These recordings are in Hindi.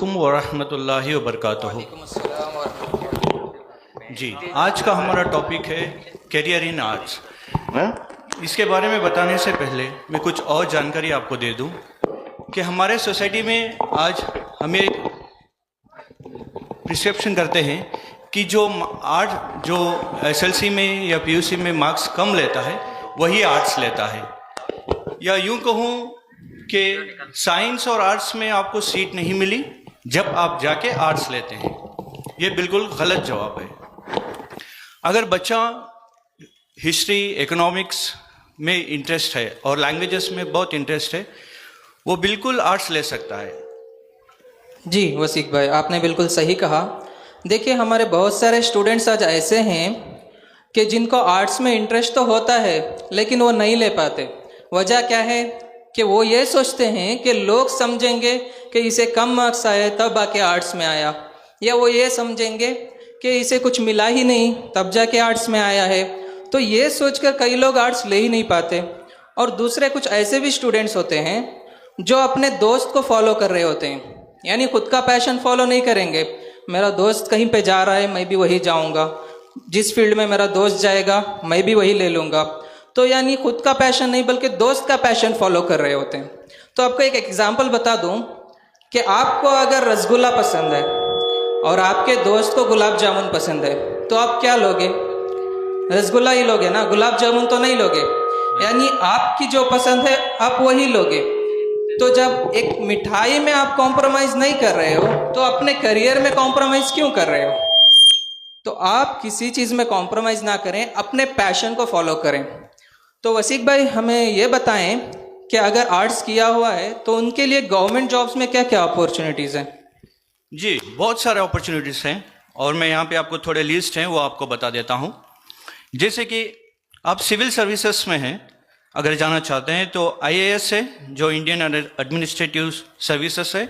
अलैकुम वरहमतुल्लाहि वबरकातुहू। जी, आज का हमारा टॉपिक है करियर इन आर्ट्स। इसके बारे में बताने से पहले मैं कुछ और जानकारी आपको दे दूं कि हमारे सोसाइटी में आज हमें एक प्रिसेप्शन करते हैं कि जो एसएलसी में या पीयूसी में मार्क्स कम लेता है वही आर्ट्स लेता है, या यूं कहूं कि साइंस और आर्ट्स में आपको सीट नहीं मिली जब आप जाके आर्ट्स लेते हैं। ये बिल्कुल गलत जवाब है। अगर बच्चा हिस्ट्री, इकोनॉमिक्स में इंटरेस्ट है और लैंग्वेजेस में बहुत इंटरेस्ट है, वो बिल्कुल आर्ट्स ले सकता है। जी वसीक भाई, आपने बिल्कुल सही कहा। देखिए, हमारे बहुत सारे स्टूडेंट्स आज ऐसे हैं कि जिनको आर्ट्स में इंटरेस्ट तो होता है लेकिन वो नहीं ले पाते। वजह क्या है कि वो ये सोचते हैं कि लोग समझेंगे कि इसे कम मार्क्स आए तब आके आर्ट्स में आया, या वो ये समझेंगे कि इसे कुछ मिला ही नहीं तब जाके आर्ट्स में आया है। तो ये सोचकर कई लोग आर्ट्स ले ही नहीं पाते। और दूसरे कुछ ऐसे भी स्टूडेंट्स होते हैं जो अपने दोस्त को फॉलो कर रहे होते हैं, यानी खुद का पैशन फॉलो नहीं करेंगे। मेरा दोस्त कहीं पे जा रहा है, मैं भी वही जाऊंगा, जिस फील्ड में मेरा दोस्त जाएगा मैं भी वही ले लूँगा। तो यानी खुद का पैशन नहीं बल्कि दोस्त का पैशन फॉलो कर रहे होते हैं। तो आपको एक एग्जांपल बता दूं कि आपको अगर रसगुल्ला पसंद है और आपके दोस्त को गुलाब जामुन पसंद है, तो आप क्या लोगे? रसगुल्ला ही लोगे ना, गुलाब जामुन तो नहीं लोगे। यानी आपकी जो पसंद है आप वही लोगे। तो जब एक मिठाई में आप कॉम्प्रोमाइज़ नहीं कर रहे हो तो अपने करियर में कॉम्प्रोमाइज़ क्यों कर रहे हो? तो आप किसी चीज़ में कॉम्प्रोमाइज़ ना करें, अपने पैशन को फॉलो करें। तो वसीक भाई, हमें ये बताएं कि अगर आर्ट्स किया हुआ है तो उनके लिए गवर्नमेंट जॉब्स में क्या क्या अपॉर्चुनिटीज़ हैं? जी, बहुत सारे अपॉर्चुनिटीज़ हैं और मैं यहाँ पे आपको थोड़े लिस्ट हैं वो आपको बता देता हूँ। जैसे कि आप सिविल सर्विसेज में हैं, अगर जाना चाहते हैं तो आईएएस है जो इंडियन एडमिनिस्ट्रेटिव सर्विसेज है,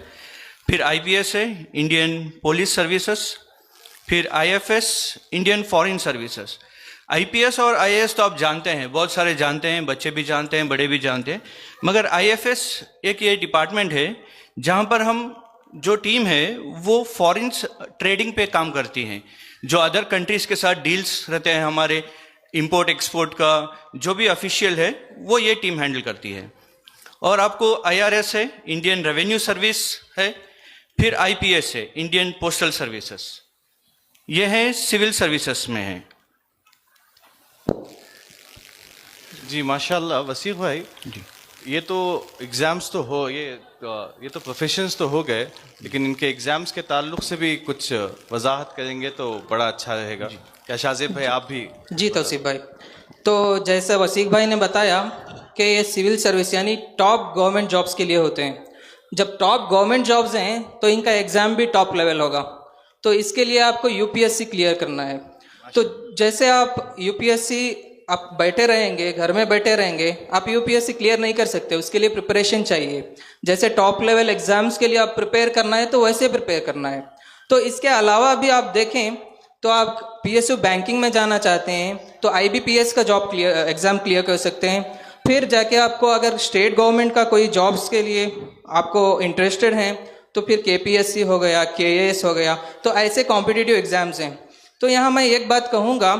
फिर आईपीएस है इंडियन पुलिस सर्विसेज, फिर IFS Indian foreign services. IPS और आईएएस तो आप जानते हैं, बहुत सारे जानते हैं, बच्चे भी जानते हैं, बड़े भी जानते हैं। मगर आईएफएस एक ये डिपार्टमेंट है जहाँ पर हम जो टीम है वो फॉरेन ट्रेडिंग पे काम करती हैं, जो अदर कंट्रीज़ के साथ डील्स रहते हैं हमारे इंपोर्ट एक्सपोर्ट का, जो भी ऑफिशियल है वो ये टीम हैंडल करती है। और आपको आईआरएस है इंडियन रेवेन्यू सर्विस है, फिर आईपीएस है इंडियन पोस्टल सर्विसेज। ये है सिविल सर्विसेज में है। जी माशाल्लाह वसीक भाई, जी, ये तो एग्ज़ाम्स तो हो, ये तो प्रोफेशंस तो हो गए, लेकिन इनके एग्ज़ाम्स के ताल्लुक से भी कुछ वजाहत करेंगे तो बड़ा अच्छा रहेगा। क्या शाजिब भाई आप भी? जी तौसीफ भाई, तो जैसे वसीक भाई ने बताया कि ये सिविल सर्विस यानी टॉप गवर्नमेंट जॉब्स के लिए होते हैं। जब टॉप गवर्नमेंट जॉब्स हैं तो इनका एग्ज़ाम भी टॉप लेवल होगा। तो इसके लिए आपको यूपीएससी क्लियर करना है। तो जैसे आप यूपीएससी आप बैठे रहेंगे, घर में बैठे रहेंगे, आप यूपीएससी क्लियर नहीं कर सकते, उसके लिए प्रिपरेशन चाहिए। जैसे टॉप लेवल एग्जाम्स के लिए आप प्रिपेयर करना है तो वैसे प्रिपेयर करना है। तो इसके अलावा भी आप देखें तो आप पीएसयू बैंकिंग में जाना चाहते हैं तो आईबीपीएस का जॉब एग्ज़ाम क्लियर कर सकते हैं। फिर जाके आपको अगर स्टेट गवर्नमेंट का कोई जॉब्स के लिए आपको इंटरेस्टेड हैं तो फिर केपीएससी हो गया, केएएस हो गया। तो ऐसे कॉम्पिटिटिव एग्ज़ाम्स हैं। तो यहाँ मैं एक बात कहूँगा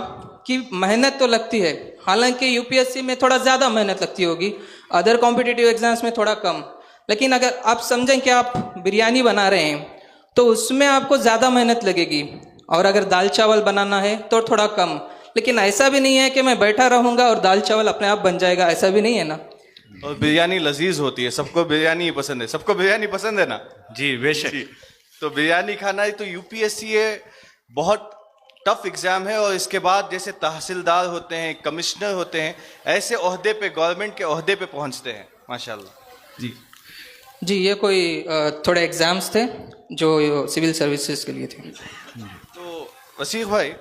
कि मेहनत तो लगती है, हालांकि यूपीएससी में थोड़ा ज़्यादा मेहनत लगती होगी, अदर कॉम्पिटिटिव एग्जाम्स में थोड़ा कम। लेकिन अगर आप समझें कि आप बिरयानी बना रहे हैं तो उसमें आपको ज़्यादा मेहनत लगेगी, और अगर दाल चावल बनाना है तो थोड़ा कम। लेकिन ऐसा भी नहीं है कि मैं बैठा रहूँगा और दाल चावल अपने आप बन जाएगा, ऐसा भी नहीं है ना। और बिरयानी लजीज होती है, सबको बिरयानी ही पसंद है, सबको बिरयानी पसंद है ना? जी बेशक। तो बिरयानी खाना है तो यूपीएससी ये बहुत टफ एग्ज़ाम है। और इसके बाद जैसे तहसीलदार होते हैं, कमिश्नर होते हैं, ऐसे ओहदे पे, गवर्नमेंट के ओहदे पे पहुंचते हैं माशाल्लाह। जी, ये कोई थोड़े एग्ज़ाम्स थे जो सिविल सर्विसेज के लिए थे। तो वसीक भाई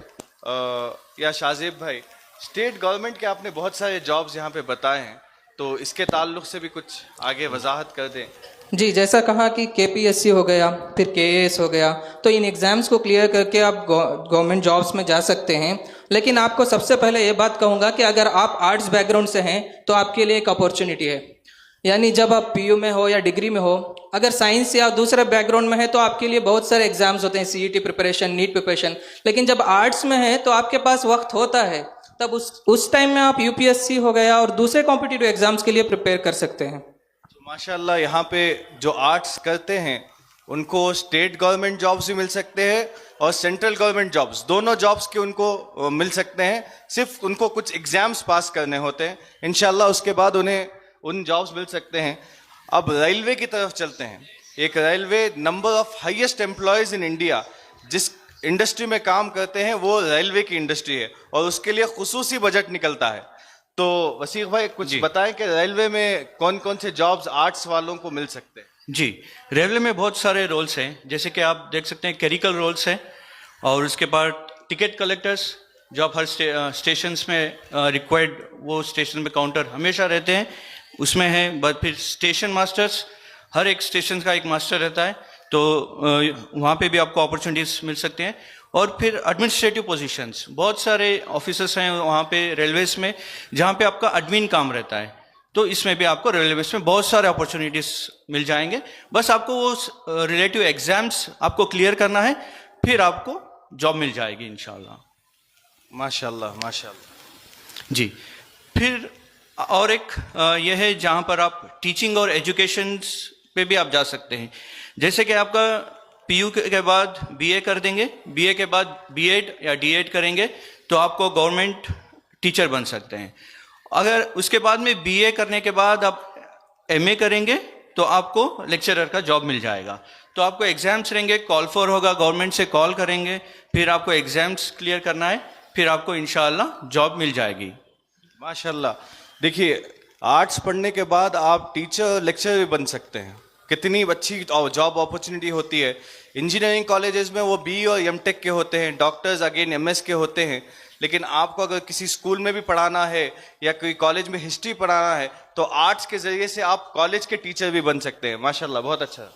या शाजिब भाई, स्टेट गवर्नमेंट के आपने बहुत सारे जॉब्स यहाँ पे बताए हैं, तो इसके ताल्लुक से भी कुछ आगे वजाहत कर दें। जी, जैसा कहा कि केपीएससी हो गया, फिर केएएस हो गया, तो इन एग्ज़ाम्स को क्लियर करके आप गवर्नमेंट जॉब्स में जा सकते हैं। लेकिन आपको सबसे पहले ये बात कहूँगा कि अगर आप आर्ट्स बैकग्राउंड से हैं तो आपके लिए एक अपॉर्चुनिटी है। यानी जब आप पीयू में हो या डिग्री में हो, अगर साइंस या दूसरे बैकग्राउंड में है तो आपके लिए बहुत सारे एग्जाम्स होते हैं, सीईटी प्रिपरेशन, नीट प्रिपरेशन। लेकिन जब आर्ट्स में है तो आपके पास वक्त होता है, तब उस टाइम में आप यूपीएससी हो गया और दूसरे कॉम्पिटिटिव एग्जाम्स के लिए प्रिपेयर कर सकते हैं। माशाल्लाह, यहाँ पे जो आर्ट्स करते हैं उनको स्टेट गवर्नमेंट जॉब्स भी मिल सकते हैं और सेंट्रल गवर्नमेंट जॉब्स, दोनों जॉब्स के उनको मिल सकते हैं। सिर्फ उनको कुछ एग्जाम्स पास करने होते हैं, इंशाल्लाह उसके बाद उन्हें उन जॉब्स मिल सकते हैं। अब रेलवे की तरफ चलते हैं। एक railway number of highest employees in India, जिस इंडस्ट्री में काम करते हैं वो रेलवे की इंडस्ट्री है और उसके लिए खुसूसी बजट निकलता है। तो वसीक भाई कुछ बताएं कि रेलवे में कौन कौन से जॉब्स आर्ट्स वालों को मिल सकते हैं। जी, रेलवे में बहुत सारे रोल्स हैं, जैसे कि आप देख सकते हैं क्लरिकल रोल्स हैं, और उसके बाद टिकट कलेक्टर्स जो आप हर स्टेशंस में रिक्वायर्ड, वो स्टेशन में काउंटर हमेशा रहते हैं, उसमें है। बट फिर स्टेशन मास्टर्स, हर एक स्टेशन का एक मास्टर रहता है, तो वहाँ पे भी आपको अपॉर्चुनिटीज़ मिल सकते हैं। और फिर एडमिनिस्ट्रेटिव पोजीशंस, बहुत सारे ऑफिसर्स हैं वहाँ पे रेलवेज में जहाँ पे आपका एडमिन काम रहता है, तो इसमें भी आपको रेलवेज में बहुत सारे अपॉर्चुनिटीज़ मिल जाएंगे। बस आपको वो रिलेटिव एग्जाम्स आपको क्लियर करना है, फिर आपको जॉब मिल जाएगी इंशाल्लाह। माशाल्लाह माशाल्लाह। जी, फिर और एक यह है जहाँ पर आप टीचिंग और एजुकेशन पे भी आप जा सकते हैं। जैसे कि आपका पीयू के बाद बीए कर देंगे, बीए के बाद बीएड या डीएड करेंगे तो आपको गवर्नमेंट टीचर बन सकते हैं। अगर उसके बाद में बीए करने के बाद आप एमए करेंगे तो आपको लेक्चरर का जॉब मिल जाएगा। तो आपको एग्जाम्स रहेंगे, कॉल फॉर होगा, गवर्नमेंट से कॉल करेंगे, फिर आपको एग्जाम्स क्लियर करना है, फिर आपको इंशाअल्लाह जॉब मिल जाएगी। माशाल्लाह। देखिए, आर्ट्स पढ़ने के बाद आप टीचर लेक्चरर भी बन सकते हैं, कितनी अच्छी जॉब अपॉर्चुनिटी होती है। इंजीनियरिंग कॉलेजेस में वो बी और एमटेक के होते हैं, डॉक्टर्स अगेन एमएस के होते हैं, लेकिन आपको अगर किसी स्कूल में भी पढ़ाना है या कोई कॉलेज में हिस्ट्री पढ़ाना है तो आर्ट्स के जरिए से आप कॉलेज के टीचर भी बन सकते हैं। माशाल्लाह, बहुत अच्छा।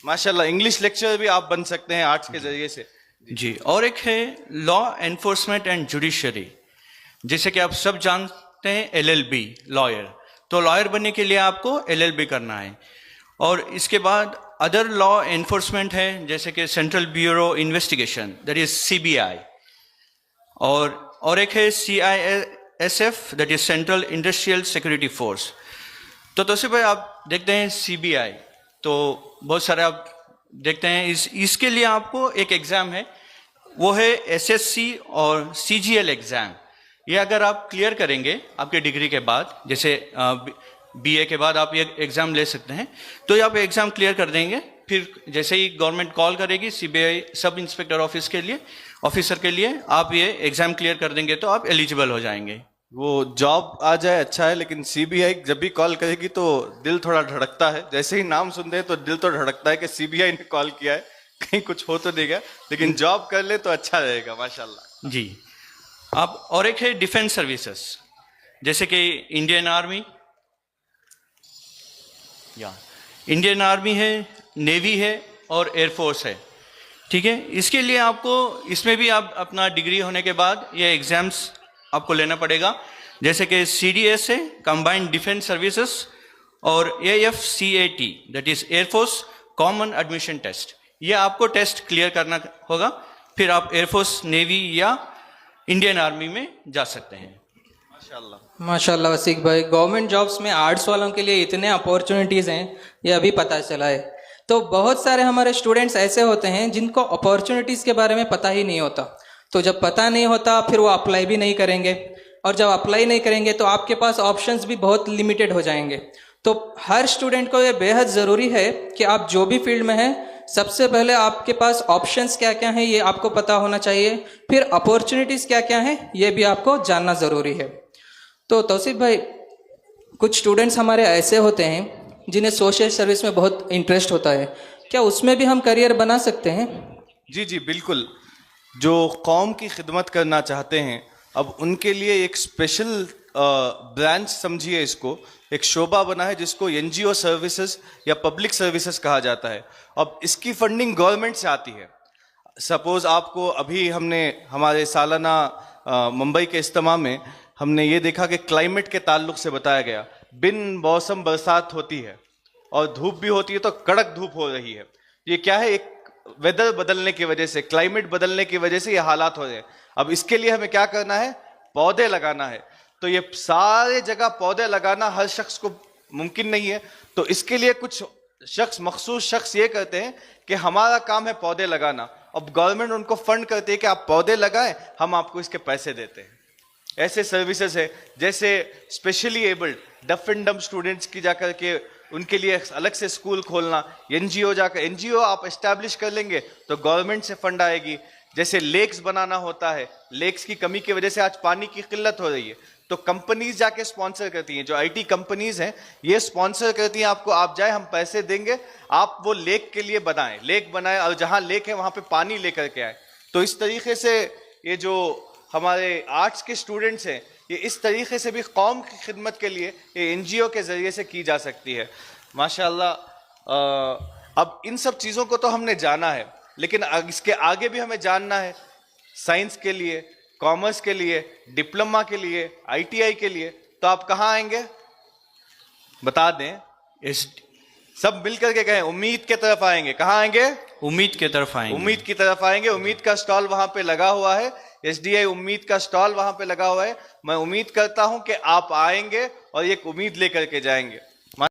माशाल्लाह, इंग्लिश लेक्चर भी आप बन सकते हैं आर्ट्स के जरिए से। जी, और एक है लॉ एनफोर्समेंट एंड जुडिशरी, जैसे कि आप सब जानते हैं एलएलबी लॉयर, तो लॉयर बनने के लिए आपको एलएलबी करना है। और इसके बाद अदर लॉ एनफोर्समेंट है, जैसे कि central bureau investigation, that is CBI, और एक है CISF, that is central industrial security force. तो तोसिफ भाई, आप देखते हैं सीबीआई, तो बहुत सारे आप देखते हैं, इसके लिए आपको एक एग्ज़ाम है, वो है एसएससी और सीजीएल एग्ज़ाम। ये अगर आप क्लियर करेंगे आपके डिग्री के बाद, जैसे बीए के बाद आप ये एग्ज़ाम ले सकते हैं, तो ये आप एग्ज़ाम क्लियर कर देंगे, फिर जैसे ही गवर्नमेंट कॉल करेगी सीबीआई सब इंस्पेक्टर ऑफिसर के लिए आप ये एग्ज़ाम क्लियर कर देंगे तो आप एलिजिबल हो जाएंगे। वो जॉब आ जाए अच्छा है, लेकिन सीबीआई जब भी कॉल करेगी तो दिल थोड़ा धड़कता है। जैसे ही नाम सुनते हैं तो दिल तो धड़कता है कि सीबीआई ने कॉल किया है, कहीं कुछ हो तो नहीं गया, लेकिन जॉब कर ले तो अच्छा रहेगा। माशाल्लाह जी, आप और एक है डिफेंस सर्विसेज, जैसे कि इंडियन आर्मी है, नेवी है और एयरफोर्स है, ठीक है। इसके लिए आपको, इसमें भी आप अपना डिग्री होने के बाद ये एग्जाम्स आपको लेना पड़ेगा, जैसे कि सीडीएस है, कंबाइंड डिफेंस सर्विसेज, और AFCAT, that is air force common admission test. ये आपको टेस्ट क्लियर करना होगा, फिर आप एयरफोर्स, नेवी या इंडियन आर्मी में जा सकते हैं। माशाल्लाह माशाल्लाह वसीक भाई, गवर्नमेंट जॉब्स में आर्ट्स वालों के लिए इतने अपॉर्चुनिटीज़ हैं, ये अभी पता चला है। तो बहुत सारे हमारे स्टूडेंट्स ऐसे होते हैं जिनको अपॉर्चुनिटीज़ के बारे में पता ही नहीं होता, तो जब पता नहीं होता फिर वो अप्लाई भी नहीं करेंगे, और जब अप्लाई नहीं करेंगे तो आपके पास ऑप्शंस भी बहुत लिमिटेड हो जाएंगे। तो हर स्टूडेंट को ये बेहद ज़रूरी है कि आप जो भी फील्ड में हैं, सबसे पहले आपके पास ऑप्शंस क्या क्या हैं ये आपको पता होना चाहिए, फिर अपॉर्चुनिटीज़ क्या क्या हैं ये भी आपको जानना ज़रूरी है। तो तौसीफ भाई, कुछ स्टूडेंट्स हमारे ऐसे होते हैं जिन्हें सोशल सर्विस में बहुत इंटरेस्ट होता है, क्या उसमें भी हम करियर बना सकते हैं? जी जी बिल्कुल। जो कौम की खिदमत करना चाहते हैं, अब उनके लिए एक स्पेशल ब्रांच समझिए इसको, एक शोबा बना है जिसको एनजीओ सर्विसेज या पब्लिक सर्विसेज कहा जाता है। अब इसकी फंडिंग गवर्नमेंट से आती है। सपोज आपको अभी हमने हमारे सालाना मुंबई के इज्तिमा में हमने ये देखा कि क्लाइमेट के ताल्लुक से बताया गया बिन मौसम बरसात होती है और धूप भी होती है, तो कड़क धूप हो रही है। ये क्या है, एक वेदर बदलने की वजह से, क्लाइमेट बदलने की वजह से ये हालात हो रहे हैं। अब इसके लिए हमें क्या करना है, पौधे लगाना है। तो ये सारे जगह पौधे लगाना हर शख्स को मुमकिन नहीं है, तो इसके लिए कुछ शख्स, मखसूस शख्स ये करते हैं कि हमारा काम है पौधे लगाना। अब गवर्नमेंट उनको फंड करती है कि आप पौधे लगाएं, हम आपको इसके पैसे देते हैं। ऐसे सर्विसेज है, जैसे स्पेशली एबल्ड डफ एंड डम्ब स्टूडेंट्स की जाकर के उनके लिए अलग से स्कूल खोलना, एनजीओ जाकर, एनजीओ आप एस्टैब्लिश कर लेंगे तो गवर्नमेंट से फंड आएगी। जैसे लेक्स बनाना होता है, लेक्स की कमी की वजह से आज पानी की किल्लत हो रही है, तो कंपनीज जाके स्पॉन्सर करती हैं, जो आईटी कंपनीज हैं ये स्पॉन्सर करती हैं आपको, आप जाए हम पैसे देंगे, आप वो लेक के लिए बनाएं, लेक बनाएं और जहां लेक है वहां पे पानी लेकर के आए। तो इस तरीके से ये जो हमारे आर्ट्स के स्टूडेंट्स हैं, ये इस तरीके से भी कौम की खिदमत के लिए ये एनजीओ के जरिए से की जा सकती है। माशाल्लाह। अब इन सब चीज़ों को तो हमने जाना है, लेकिन इसके आगे भी हमें जानना है। साइंस के लिए, कॉमर्स के लिए, डिप्लोमा के लिए, आईटीआई के लिए, तो आप कहाँ आएंगे बता दें? इस सब मिलकर के कहें, उम्मीद के तरफ आएंगे। कहाँ आएंगे? उम्मीद की तरफ आएंगे। उम्मीद की तरफ आएंगे। उम्मीद का स्टॉल वहां पे लगा हुआ है, एसडीआई उम्मीद का स्टॉल वहां पे लगा हुआ है। मैं उम्मीद करता हूं कि आप आएंगे और एक उम्मीद लेकर के जाएंगे।